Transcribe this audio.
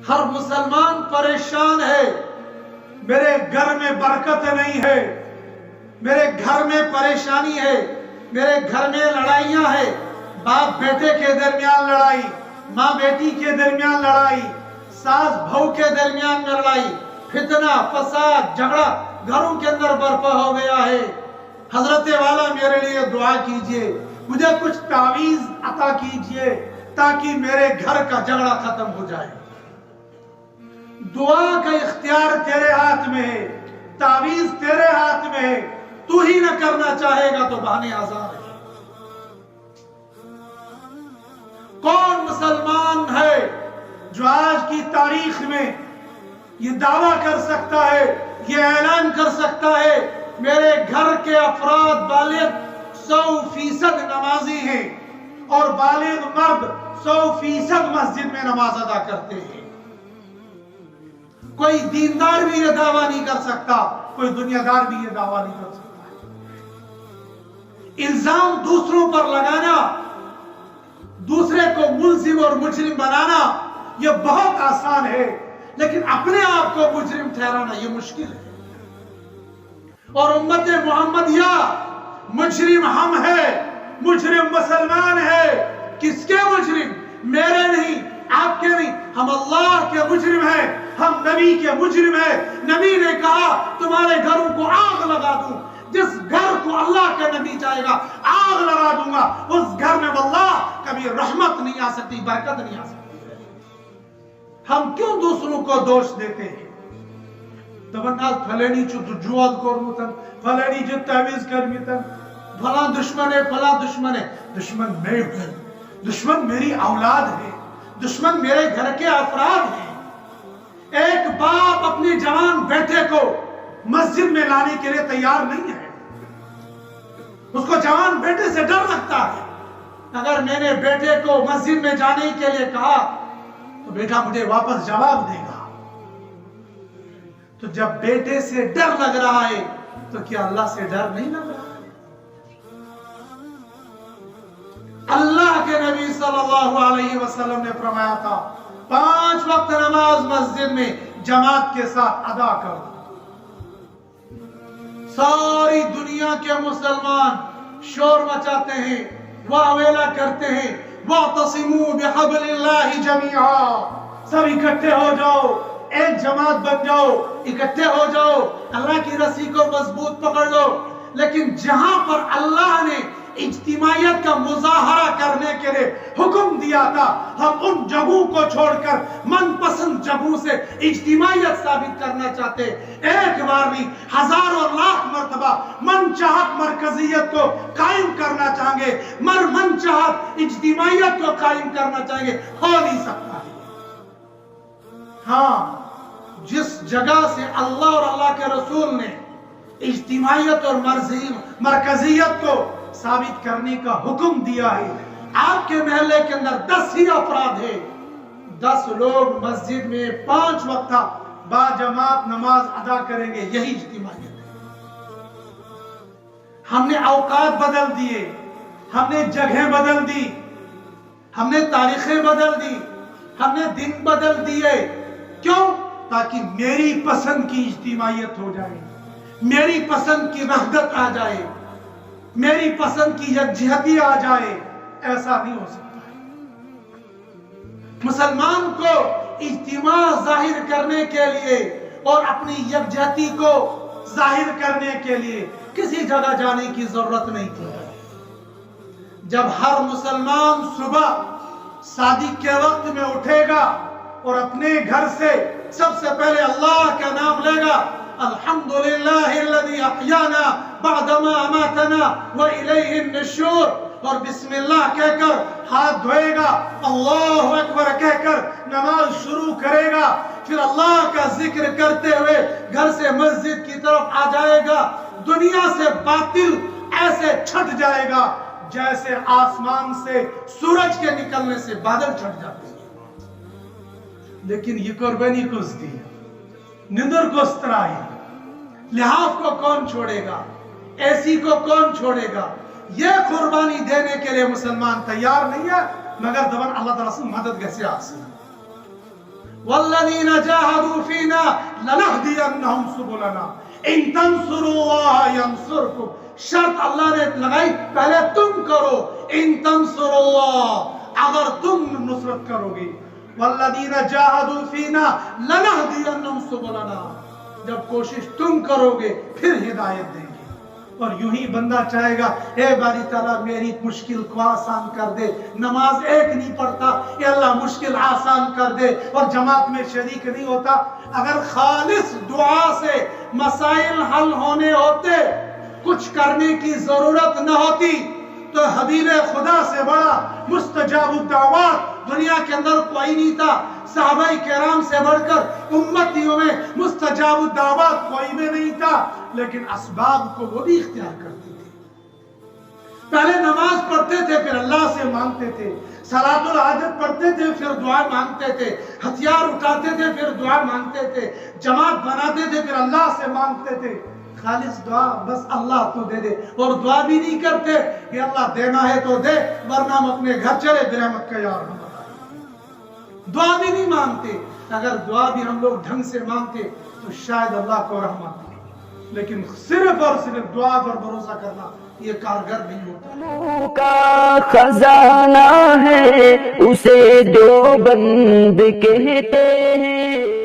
हर मुसलमान परेशान है, मेरे घर में बरकत नहीं है, मेरे घर में परेशानी है, मेरे घर में लड़ाइयां है, बाप बेटे के दरमियान लड़ाई, माँ बेटी के दरमियान लड़ाई, सास बहू के दरमियान में लड़ाई, फितना फसाद झगड़ा घरों के अंदर बर्पा हो गया है। हजरत वाला मेरे लिए दुआ कीजिए, मुझे कुछ तावीज अता कीजिए ताकि मेरे घर का झगड़ा खत्म हो जाए। दुआ का इख्तियार तेरे हाथ में है, तावीज तेरे हाथ में है, तू ही ना करना चाहेगा तो बहाने आजाद है। कौन मुसलमान है जो आज की तारीख में ये दावा कर सकता है, ये ऐलान कर सकता है मेरे घर के अफराद बालिग 100% नमाजी हैं और बालिग मर्द 100% मस्जिद में नमाज अदा करते हैं। कोई दीनदार भी ये दावा नहीं कर सकता, कोई दुनियादार भी ये दावा नहीं कर सकता। इल्जाम दूसरों पर लगाना, दूसरे को मुल्जिम और मुजरिम बनाना ये बहुत आसान है, लेकिन अपने आप को मुजरिम ठहराना ये मुश्किल है। और उम्मत मोहम्मदिया मुजरिम हम है, मुजरिम मुसलमान है। किसके मुजरिम? मेरे नहीं, आपके नहीं, हम अल्लाह के मुजरिम हैं, हम नबी के मुजरिम हैं। नबी ने कहा तुम्हारे घरों को आग लगा दूं, जिस घर को अल्लाह का नबी चाहेगा आग लगा दूंगा, उस घर में वल्लाह कभी रहमत नहीं आ सकती, बरकत नहीं आ सकती। हम क्यों दूसरों को दोष देते हैं? फलानी जुआद कोरमुतन, फलानी जो तावीज करमितन, फला दुश्मन है, फला दुश्मन है। दुश्मन मैं हूं, दुश्मन मेरी औलाद है, दुश्मन मेरे घर के अफराद हैं। एक बाप अपने जवान बेटे को मस्जिद में लाने के लिए तैयार नहीं है, उसको जवान बेटे से डर लगता है। अगर मैंने बेटे को मस्जिद में जाने के लिए कहा तो बेटा मुझे वापस जवाब देगा। तो जब बेटे से डर लग रहा है तो क्या अल्लाह से डर नहीं लग रहा? अल्लाह के नबी सल्लल्लाहु अलैहि वसल्लम ने फरमाया था 5 वक्त नमाज मस्जिद में जमात के साथ अदा करो। सारी दुनिया के मुसलमान शोर मचाते हैं, वावेला करते हैं, वातसिमू बिहब्लिल्लाहि जमीआ, सब इकट्ठे हो जाओ, एक जमात बन जाओ, इकट्ठे हो जाओ, अल्लाह की रस्सी को मजबूत पकड़ लो। लेकिन जहां पर अल्लाह ने इज्तिमाइयत का मुजाहरा करने के लिए हुक्म दिया था, हम उन जगहों को छोड़कर मनपसंद जगहों से इज्तिमाइयत साबित करना चाहते। एक बार नहीं, हजारों लाख मर्तबा मनचाहत मरकजियत को कायम करना चाहेंगे, मनचाहत इज्तिमाइयत को कायम करना चाहेंगे, हो नहीं सकता है। हाँ, जिस जगह से अल्लाह और अल्लाह के रसूल ने इज्तिमाइयत और मरकजियत को साबित करने का हुक्म दिया है, आपके महल्ले के अंदर 10 ही अफराद है, 10 लोग मस्जिद में 5 वक्त बाजमात नमाज अदा करेंगे, यही इज्तिमाइयत है। हमने औकात बदल दिए, हमने जगह बदल दी, हमने तारीखें बदल दी, हमने दिन बदल दिए। क्यों? ताकि मेरी पसंद की इज्तिमाइयत हो जाए, मेरी पसंद की वहदत आ जाए, मेरी पसंद की यकजहती आ जाए। ऐसा नहीं हो सकता है। मुसलमान को इज्तिमा जाहिर करने के लिए और अपनी यकजहती को जाहिर करने के लिए किसी जगह जाने की जरूरत नहीं थी। जब हर मुसलमान सुबह सादिक के वक्त में उठेगा और अपने घर से सबसे पहले अल्लाह का नाम लेगा, अल्हम्दुलिल्लाहिल्लज़ी अहयाना बअदमा अमातना व इलैहि नुशूर, और बिस्मिल्लाह कहकर हाथ धोएगा, अल्लाहु अकबर कहकर नमाज शुरू करेगा, फिर अल्लाह का जिक्र करते हुए घर से मस्जिद की तरफ आ जाएगा। दुनिया से बातिल ऐसे छट जाएगा जैसे आसमान से सूरज के निकलने से बादल छट जाते हैं। लेकिन ये कुर्बानी कुछ दी, निंदर को स्तराई, लिहाफ को कौन छोड़ेगा, ऐसी को कौन छोड़ेगा? ये कुर्बानी देने के लिए मुसलमान तैयार नहीं है, मगर दबन अल्लाह ताला से मदद कैसे आसी। वल्लज़ीना जाहदू फीना लनहदियन्नहुम सुबुलना इन तंसुरुल्लाह यंसुरकुम। शर्त अल्लाह ने लगाई, पहले तुम करो, इन तंसुरुल्लाह, अगर तुम नुसरत करोगे, वल्लज़ीना जाहदू फीना लनहदियन्नहुम सुबुलना, जब कोशिश तुम करोगे फिर हिदायत देंगे। और यूं ही बंदा चाहेगा, हे बारी ताला मेरी मुश्किल को आसान कर दे, नमाज एक नहीं पढ़ता, ये अल्लाह मुश्किल आसान कर दे, और जमात में शरीक नहीं होता। अगर खालिस दुआ से मसाइल हल होने होते, कुछ करने की जरूरत न होती, तो हबीब खुदा से बड़ा मुस्तजाबुद दावत दुनिया के अंदर कोई नहीं था। सहाबाई केराम से बढ़कर उम्मतियों में मुस्तजाबुद दावत कोई में नहीं था, लेकिन असबाब को वो भी इख्तियार करते थे। पहले नमाज पढ़ते थे, फिर अल्लाह से मांगते थे, सलातुल हाजत पढ़ते थे, फिर दुआ मांगते थे, हथियार उठाते थे, फिर दुआ मांगते थे, जमात बनाते थे, फिर अल्लाह से मांगते थे। खालिस दुआ, बस अल्लाह तू दे दे, और दुआ भी नहीं करते कि अल्लाह देना है तो दे, वरना हम अपने घर चले बिरहमत का यार। दुआ भी नहीं मांगते। अगर दुआ भी हम लोग ढंग से मांगते तो शायद अल्लाह को रहमत मिले, लेकिन सिर्फ और सिर्फ दुआ पर भरोसा करना ये कारगर नहीं होता। का खजाना है उसे जो बंद कहते हैं।